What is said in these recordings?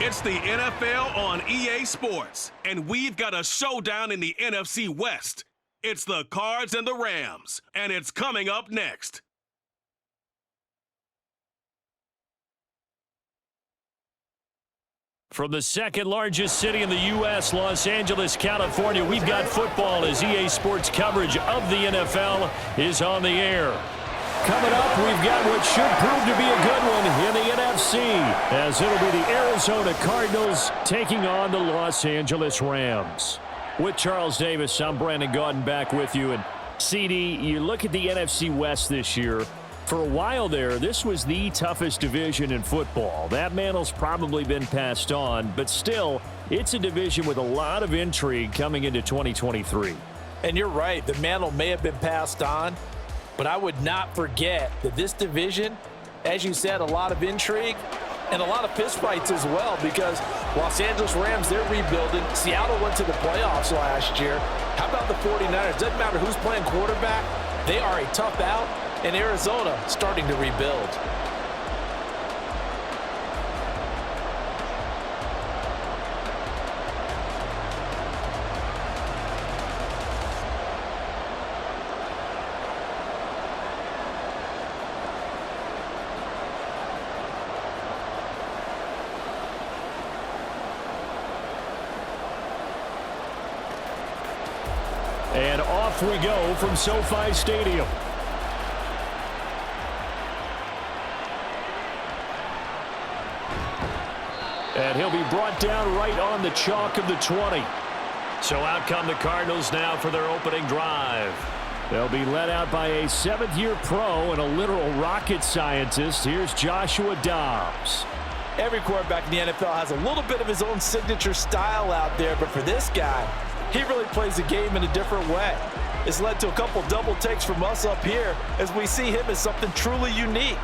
It's the NFL on EA Sports, and we've got a showdown in the NFC West. It's the Cards and the Rams, and it's coming up next. From the second largest city in the U.S., Los Angeles, California, we've got football as EA Sports coverage of the NFL is on the air. Coming up, we've got what should prove to be a good one in the NFC, as it'll be the Arizona Cardinals taking on the Los Angeles Rams. With Charles Davis, I'm Brandon Gaudin back with you. And CD, you look at the NFC West this year. For a while there, this was the toughest division in football. That mantle's probably been passed on, but still, it's a division with a lot of intrigue coming into 2023. And you're right, the mantle may have been passed on, but I would not forget that this division, as you said, a lot of intrigue and a lot of fistfights as well, because Los Angeles Rams, they're rebuilding. Seattle went to the playoffs last year. How about the 49ers? Doesn't matter who's playing quarterback. They are a tough out. And Arizona starting to rebuild. And off we go from SoFi Stadium. And he'll be brought down right on the chalk of the 20. So out come the Cardinals now for their opening drive. They'll be led out by a seventh-year pro and a literal rocket scientist. Here's Joshua Dobbs. Every quarterback in the NFL has a little bit of his own signature style out there, but for this guy, he really plays the game in a different way. It's led to a couple double takes from us up here as we see him as something truly unique.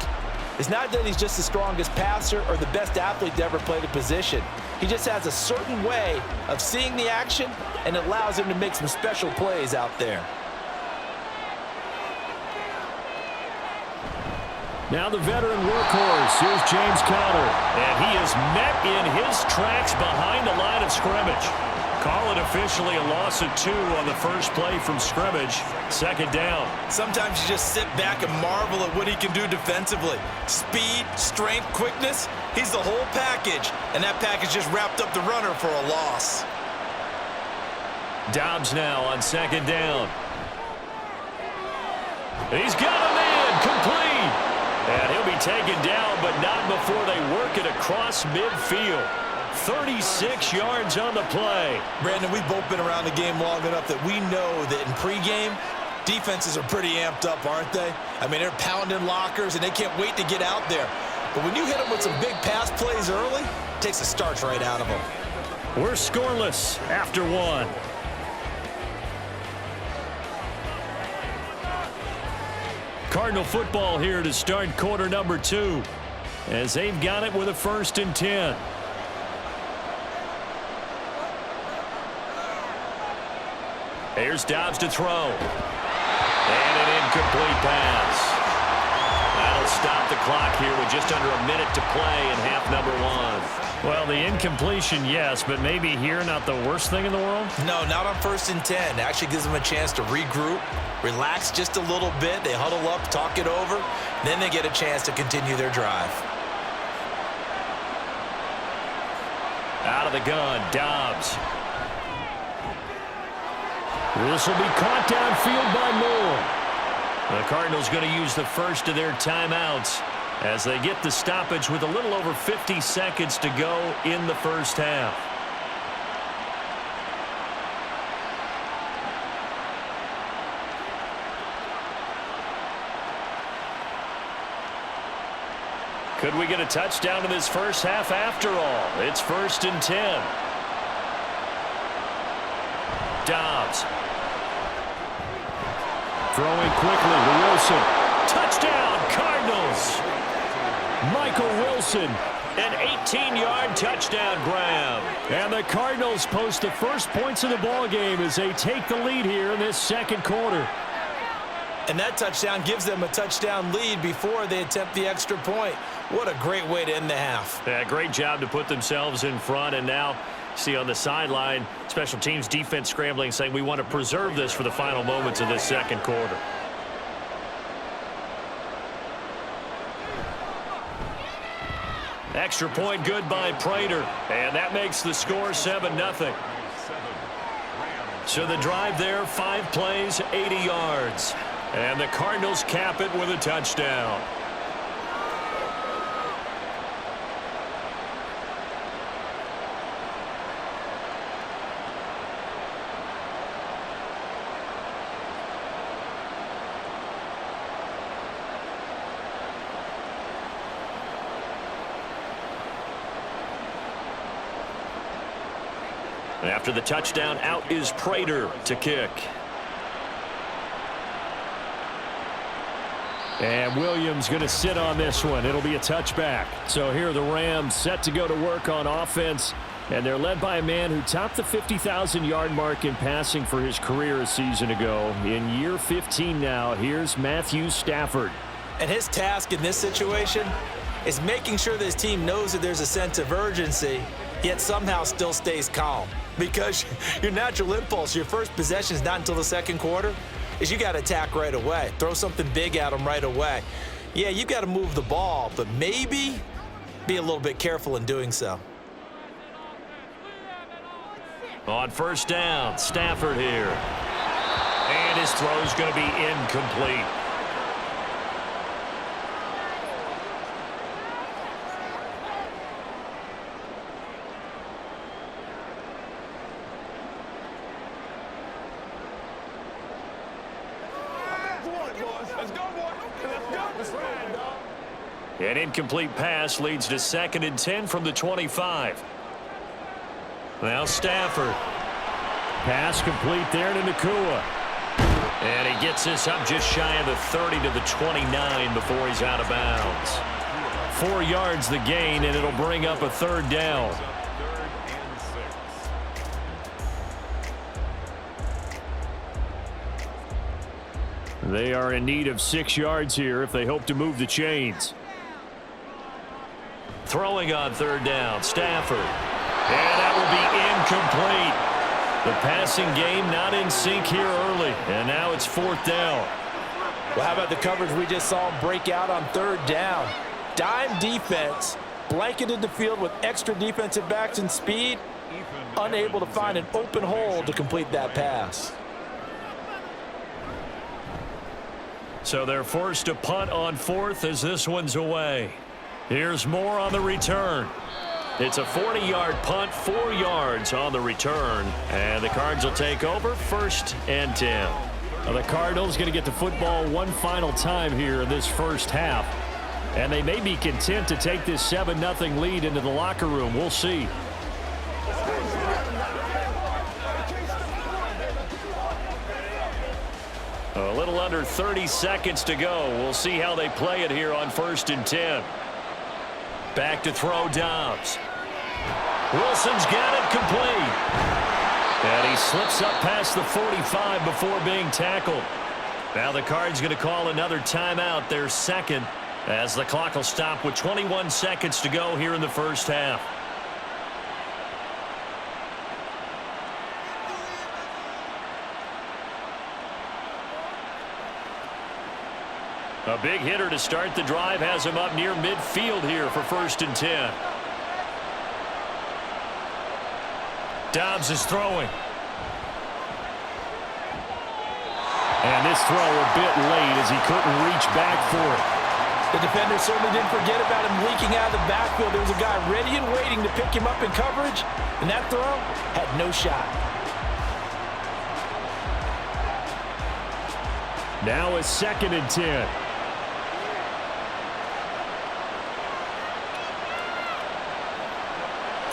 It's not that he's just the strongest passer or the best athlete to ever play the position. He just has a certain way of seeing the action, and it allows him to make some special plays out there. Now the veteran workhorse. Here's James Conner. And he is met in his tracks behind the line of scrimmage. Call it officially a loss of 2 on the first play from scrimmage. Second down. Sometimes you just sit back and marvel at what he can do defensively. Speed, strength, quickness, he's the whole package. And that package just wrapped up the runner for a loss. Dobbs now on second down. He's got a man complete. And he'll be taken down, but not before they work it across midfield. 36 yards on the play. Brandon, we've both been around the game long enough that we know that in pregame, defenses are pretty amped up, aren't they? I mean, they're pounding lockers, and they can't wait to get out there. But when you hit them with some big pass plays early, it takes the starch right out of them. We're scoreless after 1. Cardinal football here to start quarter number 2, as they've got it with a 1st and 10. Here's Dobbs to throw. And an incomplete pass. That'll stop the clock here with just under a minute to play in half number 1. Well, the incompletion, yes, but maybe here not the worst thing in the world? No, not on 1st and 10. It actually gives them a chance to regroup, relax just a little bit. They huddle up, talk it over. Then they get a chance to continue their drive. Out of the gun, Dobbs. This will be caught downfield by Moore. The Cardinals going to use the first of their timeouts as they get the stoppage with a little over 50 seconds to go in the first half. Could we get a touchdown in this first half after all? It's 1st and 10. Dobbs. Throwing quickly to Wilson. Touchdown, Cardinals! Michael Wilson, an 18-yard touchdown grab. And the Cardinals post the first points of the ball game as they take the lead here in this second quarter. And that touchdown gives them a touchdown lead before they attempt the extra point. What a great way to end the half. Yeah, great job to put themselves in front, and now see on the sideline, special teams defense scrambling, saying we want to preserve this for the final moments of this second quarter. Extra point good by Prater, and that makes the score 7-0. So the drive there, 5 plays, 80 yards. And the Cardinals cap it with a touchdown. After the touchdown, out is Prater to kick. And Williams going to sit on this one. It'll be a touchback. So here are the Rams set to go to work on offense. And they're led by a man who topped the 50,000-yard mark in passing for his career a season ago. In year 15 now, here's Matthew Stafford. And his task in this situation is making sure that his team knows that there's a sense of urgency, yet somehow still stays calm. Because your natural impulse, your first possession is not until the second quarter, is you got to attack right away. Throw something big at them right away. Yeah, you got to move the ball, but maybe be a little bit careful in doing so. On first down, Stafford here. And his throw's going to be incomplete. An incomplete pass leads to 2nd and 10 from the 25. Now Stafford. Pass complete there to Nakua. And he gets this up just shy of the 30 to the 29 before he's out of bounds. 4 yards the gain, and it'll bring up a 3rd down. They are in need of 6 yards here if they hope to move the chains. Throwing on 3rd down, Stafford. And that will be incomplete. The passing game not in sync here early. And now it's 4th down. Well, how about the coverage we just saw him break out on 3rd down? Dime defense, blanketed the field with extra defensive backs and speed, unable to find an open hole to complete that pass. So they're forced to punt on 4th as this one's away. Here's more on the return. It's a 40-yard punt, 4 yards on the return. And the Cards will take over 1st and 10. Now the Cardinals going to get the football one final time here in this first half. And they may be content to take this 7-0 lead into the locker room. We'll see. A little under 30 seconds to go. We'll see how they play it here on 1st and 10. Back to throw, Dobbs. Wilson's got it complete. And he slips up past the 45 before being tackled. Now the Cards going to call another timeout, their 2nd, as the clock will stop with 21 seconds to go here in the first half. A big hitter to start the drive has him up near midfield here for 1st and 10. Dobbs is throwing. And this throw a bit late as he couldn't reach back for it. The defender certainly didn't forget about him leaking out of the backfield. There was a guy ready and waiting to pick him up in coverage, and that throw had no shot. Now it's 2nd and 10.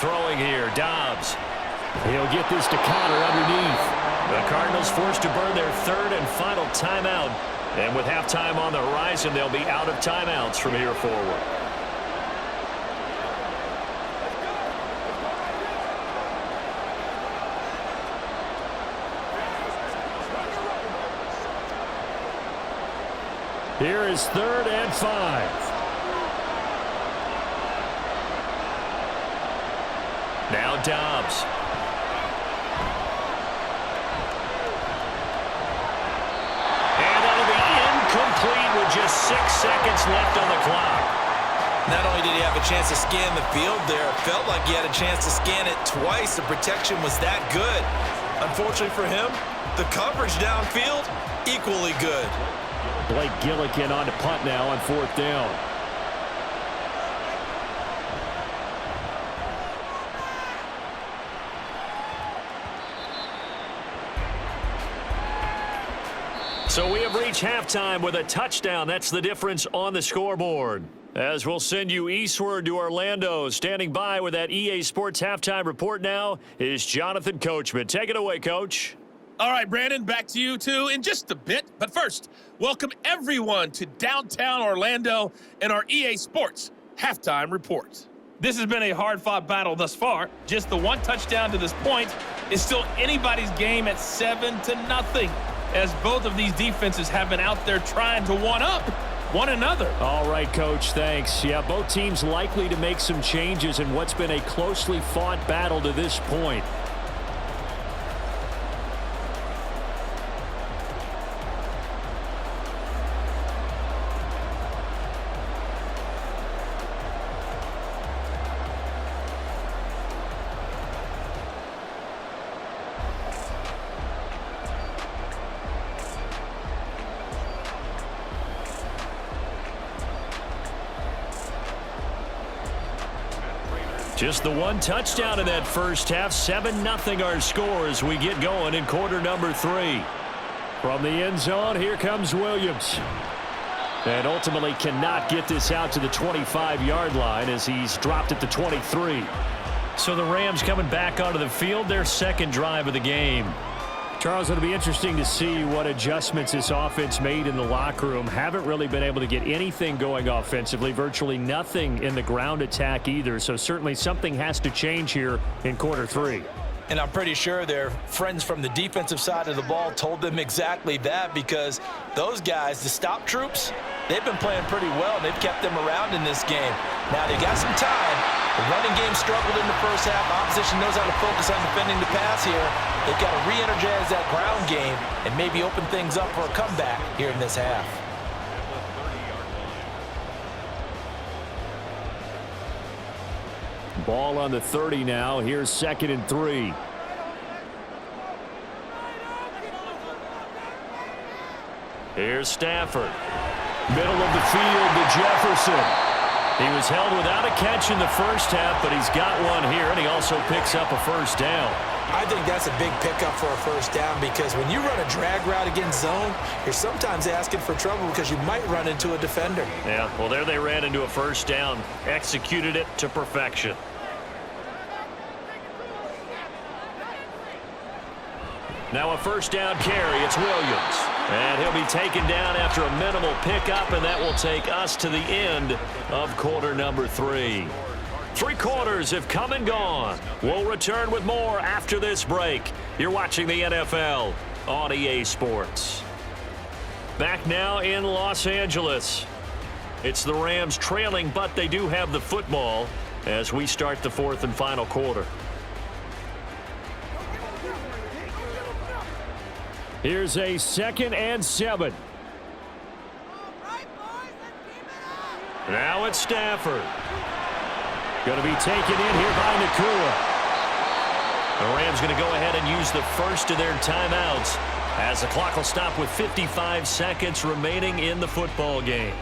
Throwing here, Dobbs. He'll get this to Connor underneath. The Cardinals forced to burn their 3rd and final timeout. And with halftime on the horizon, they'll be out of timeouts from here forward. Here is 3rd and 5. Now Dobbs. And that'll be incomplete with just 6 seconds left on the clock. Not only did he have a chance to scan the field there, it felt like he had a chance to scan it twice. The protection was that good. Unfortunately for him, the coverage downfield, equally good. Blake Gillikin on to punt now on 4th down. So we have reached halftime with a touchdown. That's the difference on the scoreboard. As we'll send you eastward to Orlando, standing by with that EA Sports halftime report now is Jonathan Coachman. Take it away, Coach. All right, Brandon, back to you two in just a bit. But first, welcome everyone to downtown Orlando and our EA Sports halftime report. This has been a hard-fought battle thus far. Just the one touchdown to this point is still anybody's game at 7-0, as both of these defenses have been out there trying to one-up one another. All right, Coach, thanks. Yeah, both teams likely to make some changes in what's been a closely fought battle to this point. Just the one touchdown in that first half. 7-0 our score as we get going in quarter number 3. From the end zone, here comes Williams. And ultimately cannot get this out to the 25-yard line as he's dropped at the 23. So the Rams coming back onto the field, their second drive of the game. Charles, it'll be interesting to see what adjustments this offense made in the locker room. Haven't really been able to get anything going offensively, virtually nothing in the ground attack either. So certainly something has to change here in quarter 3. And I'm pretty sure their friends from the defensive side of the ball told them exactly that, because those guys, the stop troops, they've been playing pretty well, and they've kept them around in this game. Now they got some time. The running game struggled in the first half. Opposition knows how to focus on defending the pass here. They've got to re-energize that ground game and maybe open things up for a comeback here in this half. Ball on the 30 now. Here's 2nd and 3. Here's Stafford. Middle of the field to Jefferson. He was held without a catch in the first half, but he's got one here, and he also picks up a first down. I think that's a big pickup for a first down, because when you run a drag route against zone, you're sometimes asking for trouble because you might run into a defender. Yeah, well, there they ran into a first down, executed it to perfection. Now a first down carry. It's Williams. And he'll be taken down after a minimal pickup, and that will take us to the end of quarter number 3. 3 quarters have come and gone. We'll return with more after this break. You're watching the NFL on EA Sports. Back now in Los Angeles. It's the Rams trailing, but they do have the football as we start the 4th and final quarter. Here's a 2nd and 7. Now it's Stafford. Going to be taken in here by Nakua. The Rams going to go ahead and use the first of their timeouts as the clock will stop with 55 seconds remaining in the football game.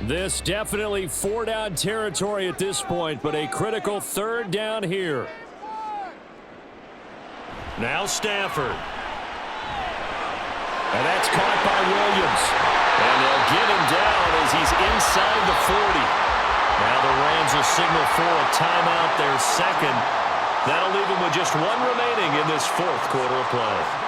This definitely 4-down territory at this point, but a critical 3rd down here. Now Stafford. And that's caught by Williams. And they'll get him down as he's inside the 40. Now the Rams will signal for a timeout, their second. That'll leave them with just one remaining in this 4th quarter of play.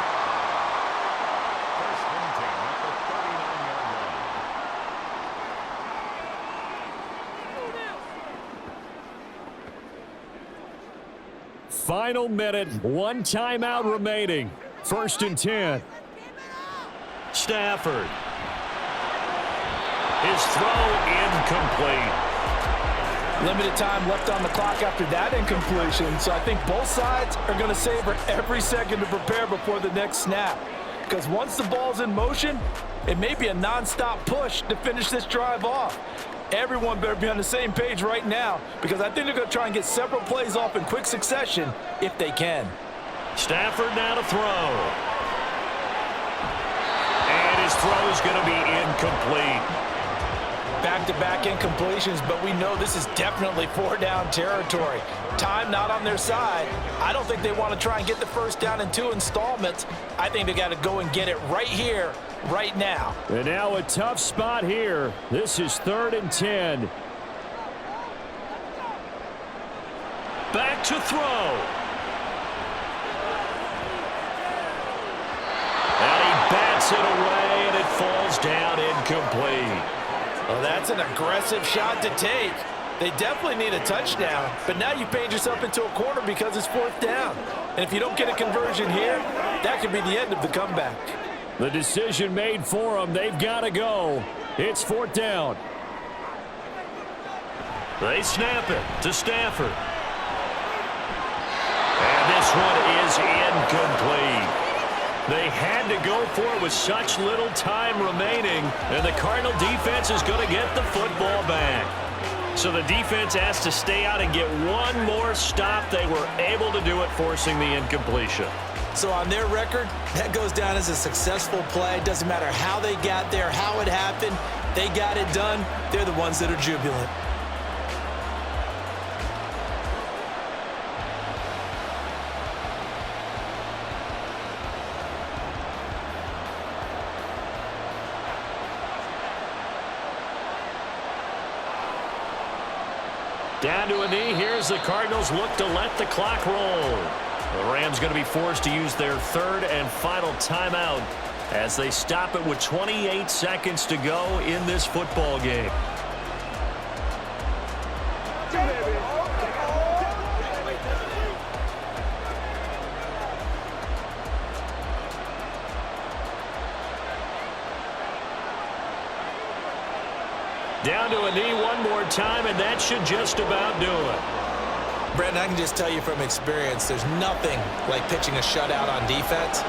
final minute, one timeout remaining. 1st and 10. Stafford. His throw incomplete. Limited time left on the clock after that incompletion, so I think both sides are going to savor every second to prepare before the next snap. Because once the ball's in motion, it may be a non-stop push to finish this drive off. Everyone better be on the same page right now, because I think they're going to try and get several plays off in quick succession if they can. Stafford now to throw. And his throw is going to be incomplete. Back-to-back incompletions, but we know this is definitely 4-down territory. Time not on their side. I don't think they want to try and get the first down in 2 installments. I think they got to go and get it right here, right now. And now a tough spot here. This is 3rd and 10. Back to throw. And he bats it away, and it falls down incomplete. Well, that's an aggressive shot to take. They definitely need a touchdown, but now you paint yourself into a corner because it's 4th down. And if you don't get a conversion here, that could be the end of the comeback. The decision made for them. They've got to go. It's 4th down. They snap it to Stafford. And this one is incomplete. They had to go for it with such little time remaining, and the Cardinal defense is going to get the football back. So the defense has to stay out and get one more stop. They were able to do it, forcing the incompletion. So on their record, that goes down as a successful play. Doesn't matter how they got there, how it happened. They got it done. They're the ones that are jubilant. Down to a knee. Here's the Cardinals look to let the clock roll. The Rams going to be forced to use their 3rd and final timeout as they stop it with 28 seconds to go in this football game. Down to a knee one more time, and that should just about do it. Brandon, I can just tell you from experience, there's nothing like pitching a shutout on defense,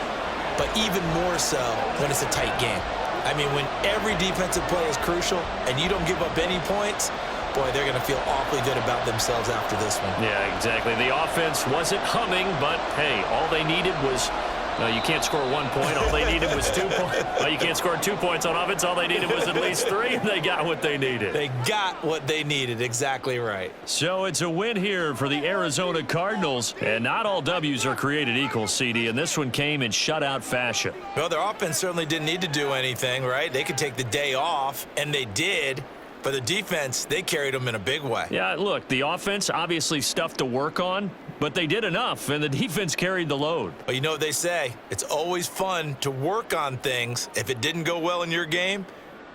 but even more so when it's a tight game. I mean, when every defensive play is crucial and you don't give up any points, boy, they're going to feel awfully good about themselves after this one. Yeah, exactly. The offense wasn't humming, but, hey, all they needed was you can't score 1 point. All they needed was 2 points. You can't score 2 points on offense. All they needed was at least 3, and they got what they needed. They got what they needed. Exactly right. So it's a win here for the Arizona Cardinals. And not all W's are created equal, CD, and this one came in shutout fashion. Well, their offense certainly didn't need to do anything, right? They could take the day off, and they did. But the defense, they carried them in a big way. Yeah, look, the offense, obviously stuff to work on, but they did enough, and the defense carried the load. Well, you know what they say. It's always fun to work on things. If it didn't go well in your game,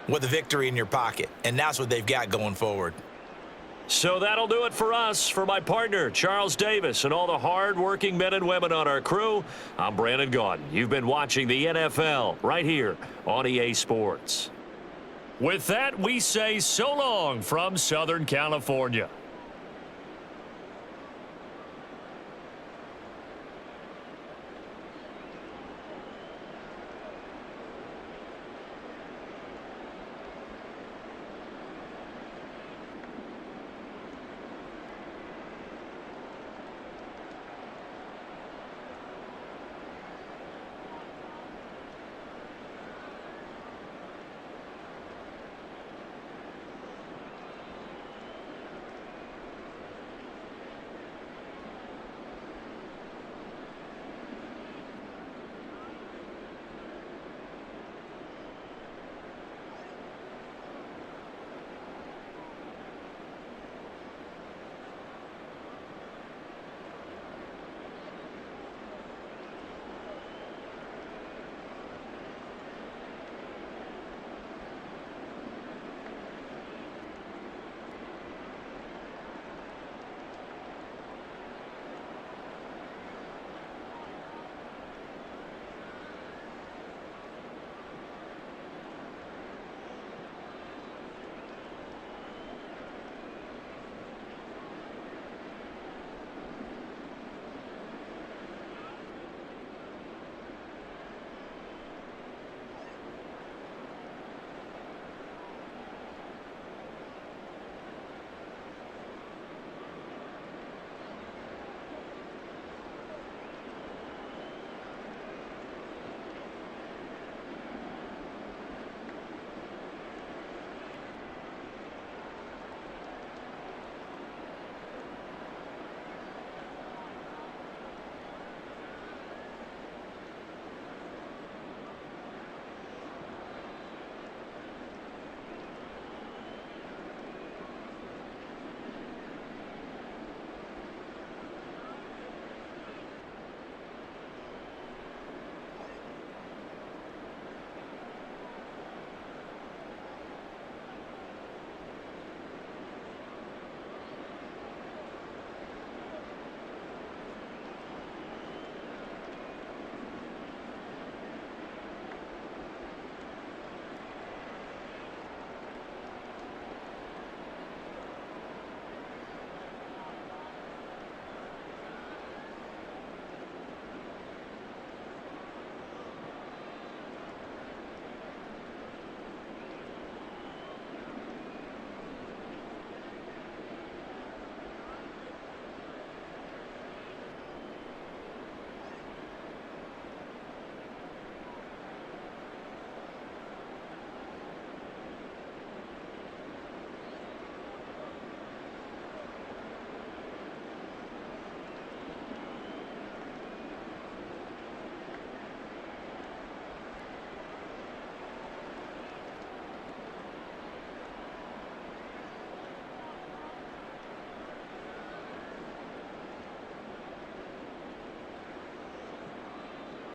with a victory in your pocket. And that's what they've got going forward. So that'll do it for us. For my partner, Charles Davis, and all the hard-working men and women on our crew, I'm Brandon Gaudin. You've been watching the NFL right here on EA Sports. With that, we say so long from Southern California.